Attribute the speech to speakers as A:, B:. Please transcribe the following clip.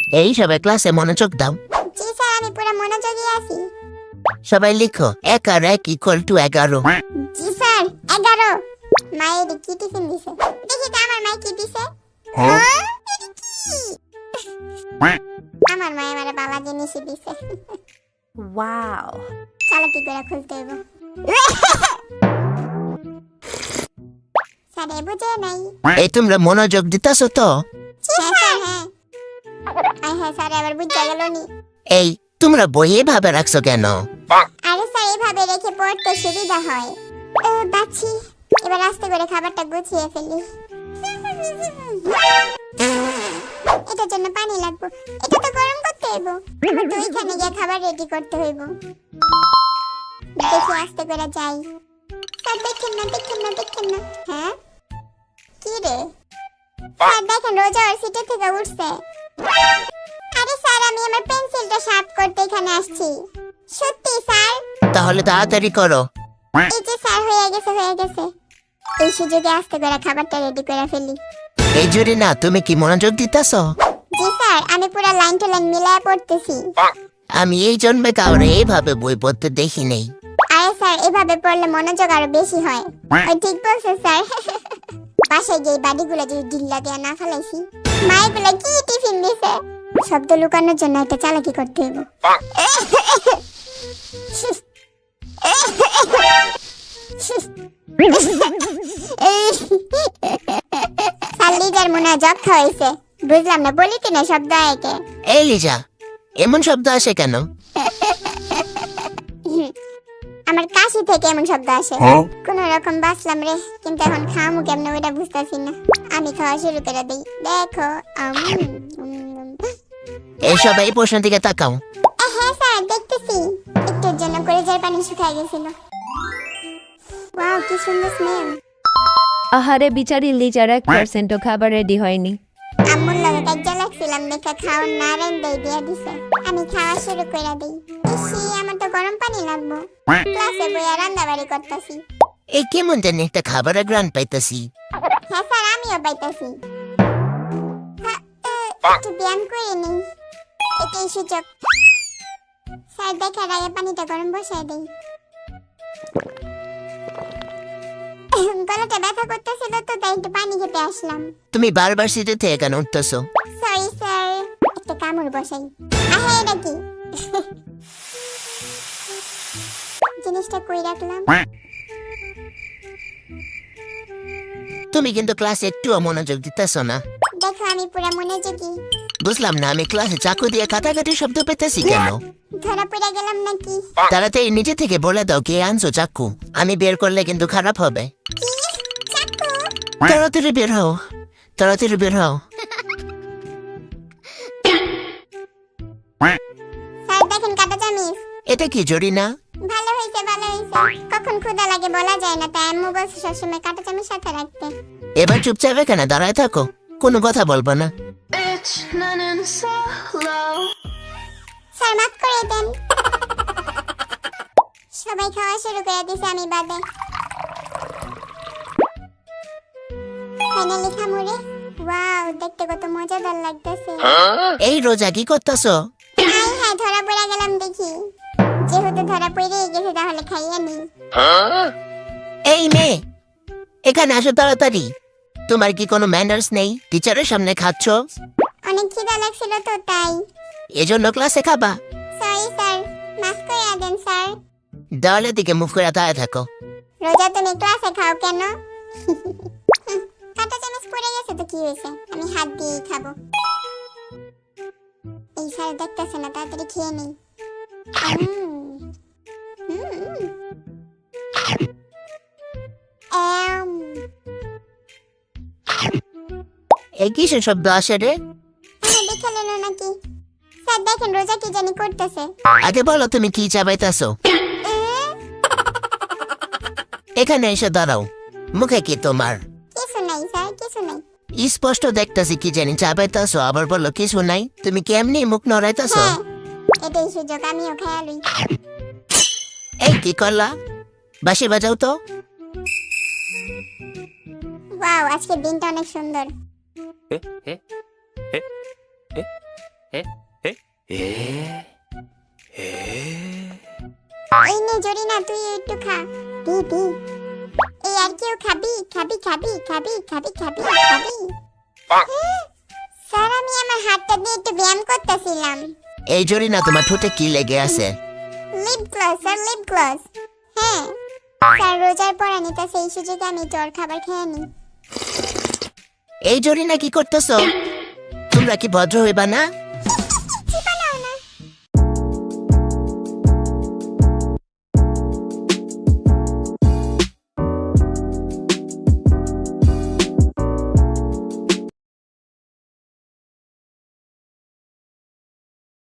A: এই সবাই ক্লাসে মনোযোগ দাও।
B: জি স্যার, আমি পুরো মনোযোগী আছি।
A: সবাই লিখো 1 আর 1 = 11।
B: জি স্যার, 11। মায়ের কি টিফিন দিছে? দেখি তো আমার মায়ে কি দিছে। হ্যাঁ? এটা কি? আমার মায়ে আমারে বালা জিনিসই দিছে।
C: ওয়াও।
B: চলো কি করে খুলতে হইব। স্যার এ বুঝে নাই।
A: এই তোমরা মনোযোগ দিতাছো তো?
B: হ্যাঁ স্যার, হ্যাঁ। হ্যাঁ স্যার, এবার বুঝতে গেল নি।
A: এই তোমরা বইয়ে ভাবে রাখছো কেন?
B: আরে স্যার, এভাবে রেখে পড়তে সুবিধা হয়। বাচ্চি, এবার আস্তে করে খাবারটা গুছিয়ে ফেলি। এটার জন্য পানি লাগবে। এটা তো গরম করতে হইব। তো ওইখানে গিয়ে খাবার রেডি করতে হইব। দেখি আস্তে করে যাই। স্যার দেখেন না, দেখেন না, দেখেন না। হ্যাঁ কি রে? স্যার দেখেন, রোজা ওর সিটে থেকে উঠছে। আরে স্যার, আমি আমার পেন্সিলটা শার্প করতে এখানে আসছি। সত্যি স্যার?
A: তাহলে তাড়াতাড়ি করো।
B: এই যে স্যার, হয়ে গেছে, হয়ে গেছে। এই সুযোগে আস্তে করে খাবারটা রেডি করে ফেলি।
A: এই জুড়ি না, তুমি কি মনোযোগ দিতাছো?
B: জি স্যার, আমি পুরো লাইন টু লাইন মিলায় পড়তেছি।
A: আমি এই জন্মে কাউরে এইভাবে বই পড়তে দেখি নেই।
B: আরে স্যার, এভাবে পড়লে মনোযোগ আরো বেশি হয়। ওই ঠিক বলছে স্যার। বাসায় গিয়ে বাড়িগুলো যদি ডিল্লা দিয়ে না ফেলাইছি। মায়েগুলো কি টিফিন দিছে? শব্দ লুকানোর জন্য একটা চালাকি করতে হইব। স্যার, লিজার মনে হয় যক্ষা হয়েছে। বুঝলাম না, বলি কিনা শব্দ আয়কে।
A: এই লিজা, এমন শব্দ আসে কেন?
B: আমার কাশি থেকে এমন শব্দ আসে। কোন রকম বাঁচলাম রে, কিন্তু এখন খামু কেমনে ওইটা বুঝতেছি না। আমি খাওয়া শুরু করে দিই। দেখো,
A: এইসব এই প্রশ্ন দিকে তাকাও।
B: হ্যাঁ স্যার, দেখতেছি। একটুর জন্য কলেজের পানি শুকায় গেছিল। ওয়াও, কি সুন্দর স্মেল।
C: আহারে বিচারি লিজার 1% খাবার রেডি হয়নি।
B: আম্মুর লগে কাজ্জা লাগছিলাম দেখে খাওয়ার না রেন্দে দিয়া দিছে। আমি খাওয়া শুরু করে দিই। ইসি, আমার তো গরম পানি লাগবো। ক্লাসে বইয়া রান্নাবাড়ি করতেছি।
A: এই কেমন জানি একটা খাবারের গ্রান পাইতাছি।
B: হ্যাঁ স্যার, আমিও পাইতাছি। একটু ব্যায়াম করে নিই, এটাই সুযোগ। স্যার দেখার আগে পানিটা গরম বসাই দিই। গলাটা ব্যথা করতেছিল তো, তাই একটু পানি খেতে আসলাম।
A: তুমি বারবার সিটে থেকে কেন উঠতেছো?
B: সরি স্যার, একটা কামড় বসাই। আহে, এটা কি? জিনিসটা কই রাখলাম?
A: তুমি কিন্তু ক্লাসে একটুও মনোযোগ দিতেছো না।
B: দেখো, আমি পুরা মনোযোগী।
A: বুঝলাম না, আমি ক্লাসে চাকু দিয়ে কাটাকাটি শব্দ পেতেছি কেন?
B: ধরা পড়ে গেলাম নাকি?
A: তাড়াতাড়ি নিজে থেকে বলে দাও কে আনছো চাকু। আমি বের করলে কিন্তু খারাপ হবে।
B: কি? চাকু?
A: তাড়াতাড়ি বের হও, তাড়াতাড়ি বের হও।
B: স্যার দেখেন, কাটা চামিচ।
A: এটা কি জরি না?
B: ভালো হয়েছে, ভালো হয়েছে। কখন ক্ষুধা লাগে বলা যায় না, তাই আম্মু বলছে সবসময় কাটা চামচ সাথে রাখতে।
A: এবার চুপচাপ এখানে দাঁড়ায় থাকো, কোনো কথা বলবো না।
B: স্যার মাফ করে দেন। সবাই খাওয়া শুরু করে দিছে, আমি বাদে। ফাইনালি খামুরে। ওয়াও, দেখতে কত মজাদার লাগতেছে।
A: এই রোজা কি করতেছো?
B: হ্যাঁ, ধরা পড়ে গেলাম দেখি। যেহেতু ধরা পড়ে গেছে, তাহলে খাইয়ে নি।
A: এই মেয়ে, এখানে আসো তাড়াতাড়ি। তোমার কি কোনো ম্যানার্স নেই? টিচারের সামনে খাচ্ছ।
B: অনেক খিদা লাগছিল তো, তাই।
A: এজন্য ক্লাসে খাবা?
B: সরি স্যার, মাফ করে দেন স্যার।
A: দেওয়ালের দিকে মুখ করে দাঁড়িয়ে থাকো।
B: রোজা, তুমি ক্লাসে খাও কেন? কাঁটা চামচ পড়ে গেছে তো কি হয়েছে, আমি হাত দিয়েই খাবো। এই স্যার দেখতেছে না, তাড়াতাড়ি খেয়ে নেই।
A: এই কিসের শব্দ আসে রে?
B: দেখে নেন নাকি? স্যার দেখেন, রোজা কি জানি করতেছে।
A: আগে বলো তুমি কি চাবাইতেছো? এখানে এসে দাঁড়াও। মুখে কি তোমার?
B: কিছু নাই স্যার, কিছু নাই।
A: স্পষ্ট দেখতাছি কি জানি চাবাইতেছো, আবার বলো কিছু নাই। তুমি কেমনি মুখ নড়াইতেছো?
B: হ্যাঁ, এটাই সুযোগ, আমিও খেয়ালি।
A: এই কি করলা? বাঁশি বাজাও তো।
B: ওয়াও, আজকের দিনটা অনেক সুন্দর। এই নে জরিনা তুই একটু খা দি দি এই আর কেউ খাবি খাবি খাবি খাবি খাবি খাবি খাবি স্যার আমি আমার হাতটা দিয়ে একটু ব্যায়াম করতেছিলাম
A: এই জরিনা তোমার ঠোঁটে কি লেগে আছে?
B: Lip gloss sir lip gloss হ্যাঁ স্যার রোজার পড়া নিতে সেই সুযোগে আমি জ্বর খাবার খেয়ে নি
A: এই জরিনা কি করতেছো? তোমরা কি ভদ্র হইবা না?